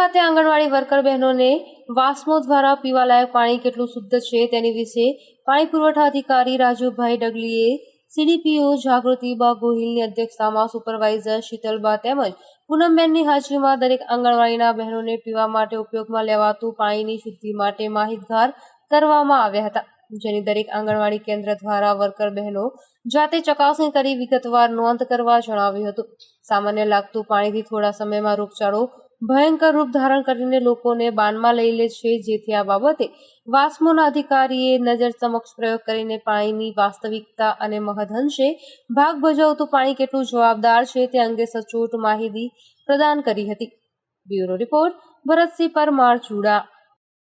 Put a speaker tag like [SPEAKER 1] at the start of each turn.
[SPEAKER 1] ખાતે આંગણવાડી વર્કર બહેનોને વાસ્મો દ્વારા પીવાલાયક પાણી કેટલું શુદ્ધ છે તેની વિશે પાણી પુરવઠા અધિકારી રાજુભાઈ ડગલીએ સીડીપીઓ જાગૃતિબા ગોહિલની અધ્યક્ષતામાં સુપરવાઇઝર શીતલબા તેમજ પૂનમબેનની હાજરીમાં દરેક આંગણવાડીના બહેનોને પીવા માટે ઉપયોગમાં લેવાતું પાણીની શુદ્ધિ માટે માહિતગાર કરવામાં આવ્યા હતા, જેની દરેક આંગણવાડી કેન્દ્ર દ્વારા વર્કર બહેનો જાતે ચકાસણી કરી વિગતવાર નોંધ કરવા જણાવ્યું હતું। સામાન્ય લાગતું પાણીથી થોડા સમયમાં રોગચાળો ભયંકર રૂપ ધારણ કરીને લોકોને બાનમાં લઈ લે છે, જેથી આ બાબતે વાસ્મોના અધિકારીએ નજર સમક્ષ પ્રયોગ કરીને પાણીની વાસ્તવિકતા અને મહદઅંશે ભાગ ભજવતું પાણી કેટલું જવાબદાર છે તે અંગે સચોટ માહિતી પ્રદાન કરી હતી। Bureau report Bharatsinh Parmar Chuda.